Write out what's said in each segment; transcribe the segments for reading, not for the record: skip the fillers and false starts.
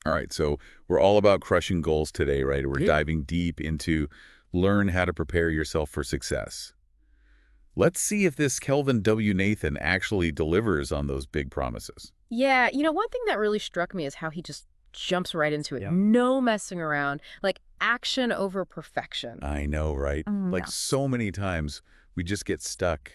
All right, so we're all about crushing goals today, right? We're Yeah. diving deep into learn how to prepare yourself for success. Let's see if this Kelvin W. Nathan actually delivers on those big promises. Yeah, one thing that really struck me is how he just jumps right into it. Yeah. No messing around, like action over perfection. I know, right? Like Yeah. so many times we just get stuck,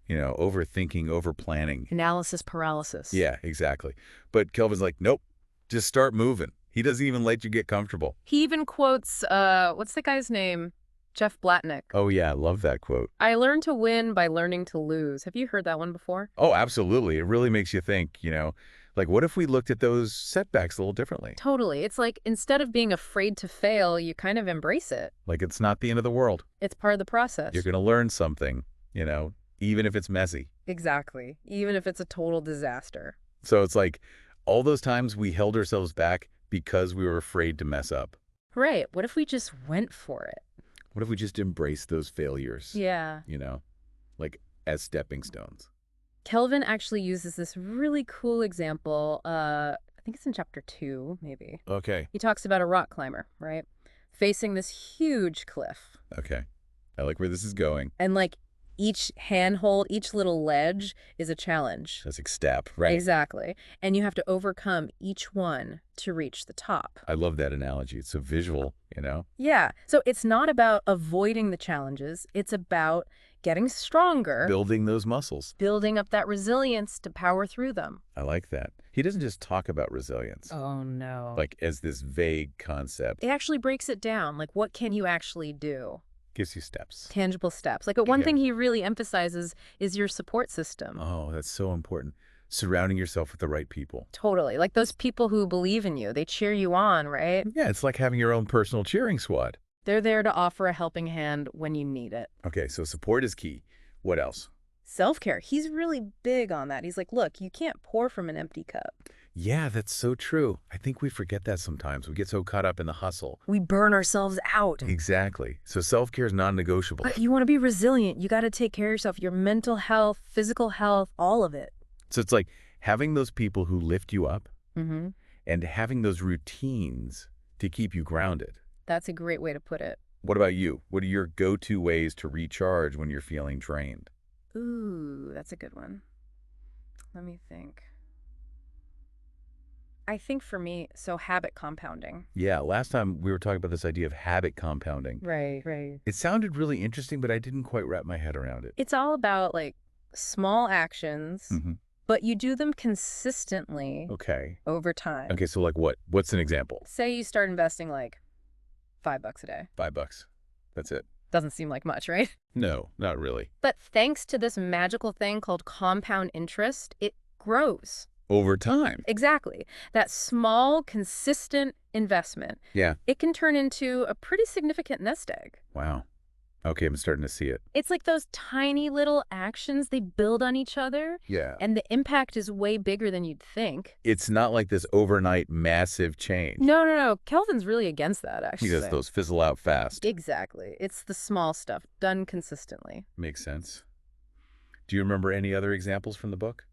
overthinking, over-planning. Analysis paralysis. Yeah, exactly. But Kelvin's like, nope, just start moving. He doesn't even let you get comfortable. He even quotes, what's the guy's name? Jeff Blatnick. Oh, yeah, I love that quote. I learned to win by learning to lose. Have you heard that one before? Oh, absolutely. It really makes you think, like what if we looked at those setbacks a little differently? Totally. It's like instead of being afraid to fail, you kind of embrace it. Like it's not the end of the world. It's part of the process. You're going to learn something, even if it's messy. Exactly. Even if it's a total disaster. So it's like all those times we held ourselves back because we were afraid to mess up. Right. What if we just went for it? What if we just embraced those failures? Yeah. Like as stepping stones? Kelvin actually uses this really cool example. I think it's in chapter 2, maybe. Okay. He talks about a rock climber, right? Facing this huge cliff. Okay. I like where this is going. And like each handhold, each little ledge is a challenge. That's like step, right? Exactly. And you have to overcome each one to reach the top. I love that analogy. It's so visual, Yeah. So it's not about avoiding the challenges. It's about getting stronger. Building those muscles. Building up that resilience to power through them. I like that. He doesn't just talk about resilience. Oh, no. Like as this vague concept. It actually breaks it down. Like, what can you actually do? Gives you steps. Tangible steps. Like, one Yeah. thing he really emphasizes is your support system. Oh, that's so important. Surrounding yourself with the right people. Totally. Like those people who believe in you. They cheer you on, right? Yeah, it's like having your own personal cheering squad. They're there to offer a helping hand when you need it. Okay, so support is key. What else? Self-care. He's really big on that. He's like, look, you can't pour from an empty cup. Yeah, that's so true. I think we forget that sometimes. We get so caught up in the hustle. We burn ourselves out. Exactly. So self-care is non-negotiable. But you want to be resilient. You got to take care of yourself, your mental health, physical health, all of it. So it's like having those people who lift you up Mm-hmm. and having those routines to keep you grounded. That's a great way to put it. What about you? What are your go-to ways to recharge when you're feeling drained? Ooh, that's a good one. Let me think. I think for me, so habit compounding. Yeah, last time we were talking about this idea of habit compounding. Right, right. It sounded really interesting, but I didn't quite wrap my head around it. It's all about like small actions, Mhm. but you do them consistently Okay. over time. Okay, so like what? What's an example? Say you start investing like $5 a day. $5. That's it. Doesn't seem like much, right? No, not really. But thanks to this magical thing called compound interest, it grows. Over time. Exactly. That small, consistent investment, Yeah. it can turn into a pretty significant nest egg. Wow. Okay, I'm starting to see it. It's like those tiny little actions, they build on each other, Yeah. and the impact is way bigger than you'd think. It's not like this overnight massive change. No. Kelvin's really against that, He actually. does those fizzle out fast. Exactly. It's the small stuff, done consistently. Makes sense. Do you remember any other examples from the book?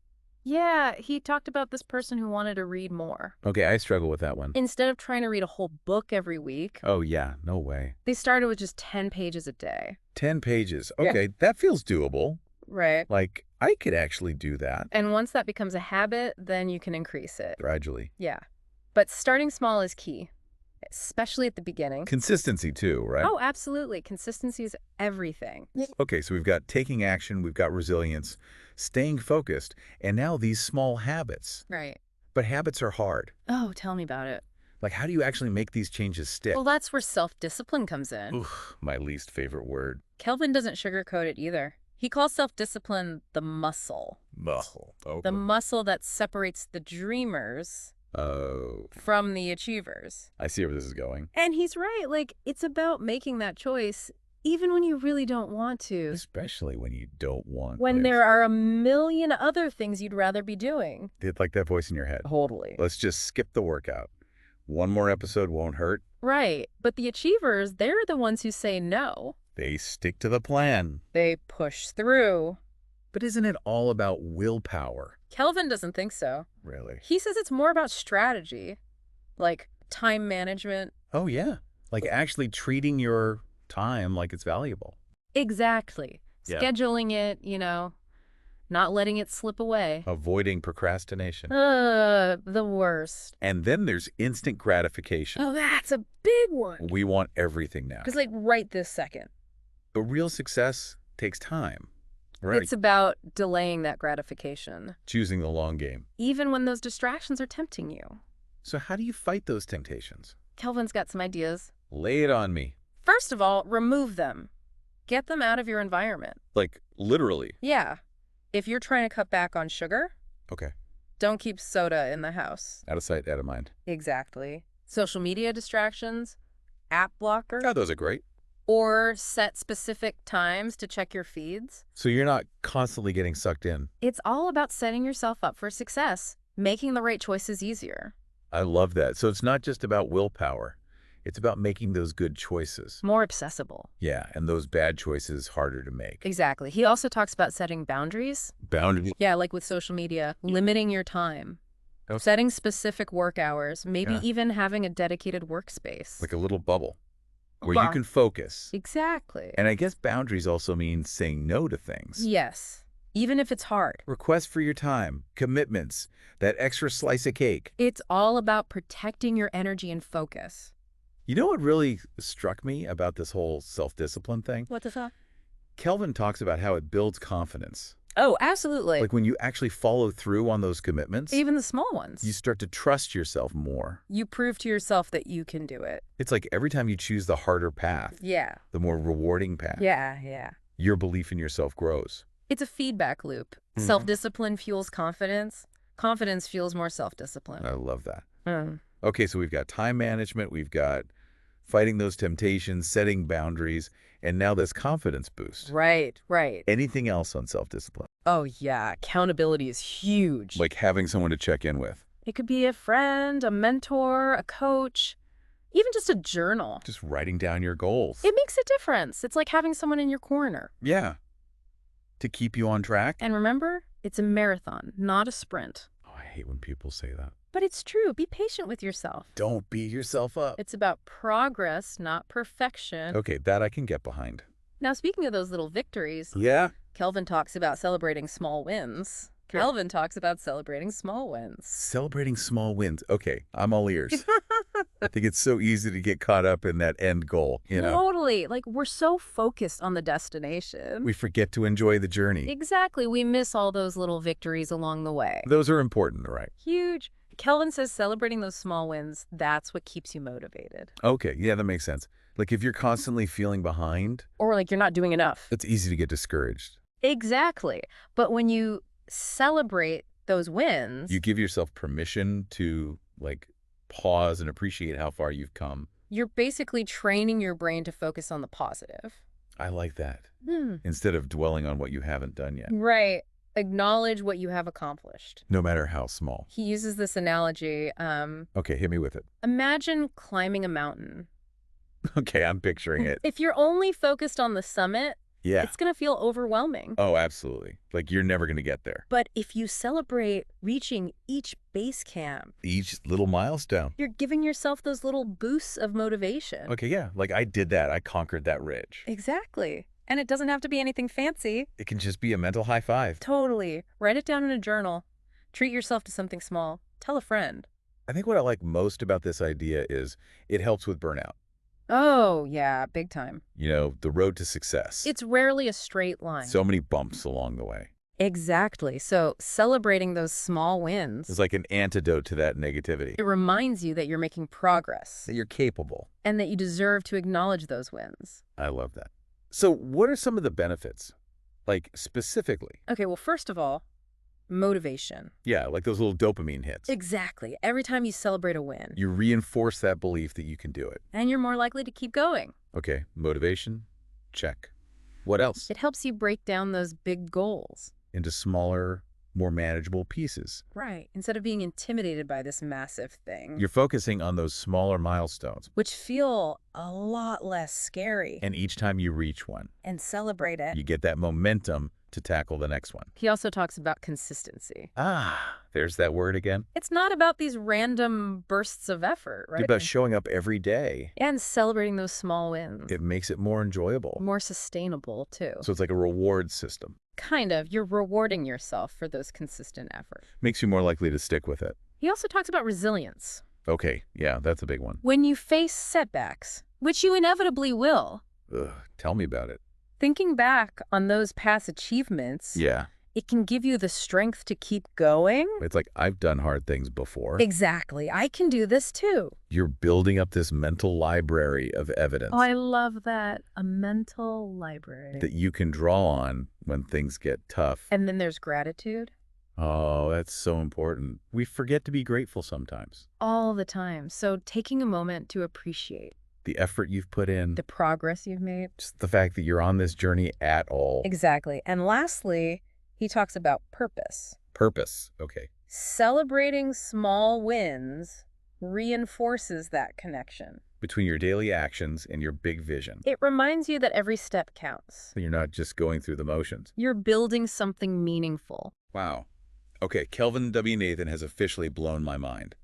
Yeah, he talked about this person who wanted to read more. Okay, I struggle with that one. Instead of trying to read a whole book every week, Oh, yeah, no way. they started with just 10 pages a day. 10 pages. Yeah. Okay, that feels doable. Right. Like, I could actually do that And once that becomes a habit, then you can increase it. gradually. Yeah. But starting small is key, especially at the beginning. Consistency, too, right? Oh, absolutely. Consistency is everything. Okay, so we've got taking action, we've got resilience, staying focused, and now these small habits. Right. But habits are hard. Oh, tell me about it. Like, how do you actually make these changes stick? Well, that's where self-discipline comes in. Oof, my least favorite word. Kelvin doesn't sugarcoat it either. He calls self-discipline the muscle. Muscle. Oh. The muscle that separates the dreamers Oh, from the achievers. I see where this is going. And he's right. Like, it's about making that choice even when you really don't want to. Especially when you don't want When to. there are a million other things you'd rather be doing. It's like that voice in your head. Totally. Let's just skip the workout. One more episode won't hurt. Right. But the achievers, they're the ones who say no. They stick to the plan. They push through. But isn't it all about willpower? Kelvin doesn't think so. Really? He says it's more about strategy. Like time management. Oh, yeah. Like actually treating your time like it's valuable. Exactly. Yeah. Scheduling it, not letting it slip away. Avoiding procrastination. The worst. And then there's instant gratification. Oh, that's a big one. We want everything now. Because, like, right this second. But real success takes time. Right. It's about delaying that gratification. Choosing the long game. Even when those distractions are tempting you. So how do you fight those temptations? Kelvin's got some ideas. Lay it on me. First of all, remove them. Get them out of your environment. Like, literally. Yeah. If you're trying to cut back on sugar, Okay. don't keep soda in the house. Out of sight, out of mind. Exactly. Social media distractions, app blocker, Oh, those are great. or set specific times to check your feeds. So you're not constantly getting sucked in. It's all about setting yourself up for success, making the right choices easier. I love that. So it's not just about willpower. It's about making those good choices. More accessible. Yeah, and those bad choices harder to make. Exactly. He also talks about setting boundaries. Boundaries. Yeah, like with social media, limiting your time. Okay. Setting specific work hours, maybe Yeah. even having a dedicated workspace. Like a little bubble where you can focus. Exactly. And I guess boundaries also mean saying no to things. Yes, even if it's hard. Requests for your time, commitments, that extra slice of cake. It's all about protecting your energy and focus. You know what really struck me about this whole self-discipline thing? What the fuck? Kelvin talks about how it builds confidence. Oh, absolutely. Like when you actually follow through on those commitments, Even the small ones. you start to trust yourself more. You prove to yourself that you can do it. It's like every time you choose the harder path, Yeah. the more rewarding path, Yeah. your belief in yourself grows. It's a feedback loop. Mhm. Self-discipline fuels confidence. Confidence fuels more self-discipline. I love that. Mm. Okay, so we've got time management, we've got fighting those temptations, setting boundaries, and now this confidence boost. Right. Anything else on self-discipline? Oh, yeah. Accountability is huge. Like having someone to check in with, It could be a friend, a mentor, a coach, even just a journal. just writing down your goals. It makes a difference. It's like having someone in your corner. Yeah. To keep you on track. And remember, it's a marathon, not a sprint. Oh, I hate when people say that. But it's true. Be patient with yourself. Don't beat yourself up. It's about progress, not perfection. Okay, that I can get behind. Now, speaking of those little victories, Yeah? Kelvin talks about celebrating small wins. Sure. Kelvin talks about celebrating small wins. Celebrating small wins. Okay, I'm all ears. I think it's so easy to get caught up in that end goal, you know? Totally. Like, we're so focused on the destination. We forget to enjoy the journey. Exactly. We miss all those little victories along the way. Those are important, right? Huge. Kelvin says celebrating those small wins, that's what keeps you motivated. Okay, yeah, that makes sense. Like if you're constantly feeling behind, Or like you're not doing enough. it's easy to get discouraged. Exactly. But when you celebrate those wins, You give yourself permission to like pause and appreciate how far you've come. you're basically training your brain to focus on the positive. I like that. Instead of dwelling on what you haven't done yet, Right. Acknowledge what you have accomplished. no matter how small. He uses this analogy. Okay, hit me with it. Imagine climbing a mountain. Okay, I'm picturing it. If you're only focused on the summit, Yeah. it's going to feel overwhelming. Oh, absolutely. Like you're never going to get there. But if you celebrate reaching each base camp, Each little milestone. you're giving yourself those little boosts of motivation. Okay, yeah. Like I did that. I conquered that ridge. Exactly. And it doesn't have to be anything fancy. It can just be a mental high five. Totally. Write it down in a journal. Treat yourself to something small. Tell a friend. I think what I like most about this idea is it helps with burnout. Oh, yeah, big time. You know, the road to success. It's rarely a straight line. So many bumps along the way. Exactly. So celebrating those small wins, It's like an antidote to that negativity. it reminds you that you're making progress That you're capable. and that you deserve to acknowledge those wins. I love that. So what are some of the benefits? Like specifically? Okay, well, first of all, motivation. Yeah, like those little dopamine hits. Exactly. Every time you celebrate a win, You reinforce that belief that you can do it. and you're more likely to keep going. Okay, motivation, check. What else? It helps you break down those big goals. Into smaller, more manageable pieces. Right. Instead of being intimidated by this massive thing, You're focusing on those smaller milestones. which feel a lot less scary, And each time you reach one, and celebrate it. you get that momentum to tackle the next one. He also talks about consistency. Ah, there's that word again. It's not about these random bursts of effort, It's right? about showing up every day. And celebrating those small wins. It makes it more enjoyable. More sustainable, too. So it's like a reward system. Kind of. You're rewarding yourself for those consistent efforts. Makes you more likely to stick with it. He also talks about resilience. Okay, yeah, that's a big one. When you face setbacks, which you inevitably will, Ugh, tell me about it. thinking back on those past achievements, Yeah, it can give you the strength to keep going. it's like I've done hard things before. Exactly. I can do this too. You're building up this mental library of evidence Oh, I love that. A mental library. that you can draw on when things get tough. And then there's gratitude. Oh, that's so important. We forget to be grateful sometimes. All the time. So taking a moment to appreciate The effort you've put in, the progress you've made. just the fact that you're on this journey at all. Exactly. And lastly, he talks about purpose. Purpose. Okay. Celebrating small wins reinforces that connection. Between your daily actions and your big vision. It reminds you that every step counts. You're not just going through the motions. You're building something meaningful. Wow. Okay, Kelvin W. Nathan has officially blown my mind.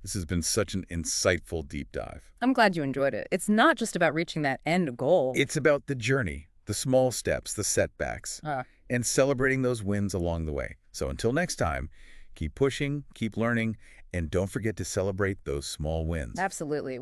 This has been such an insightful deep dive. I'm glad you enjoyed it. It's not just about reaching that end goal. It's about the journey, the small steps, the setbacks, and celebrating those wins along the way. So until next time, keep pushing, keep learning, and don't forget to celebrate those small wins. Absolutely.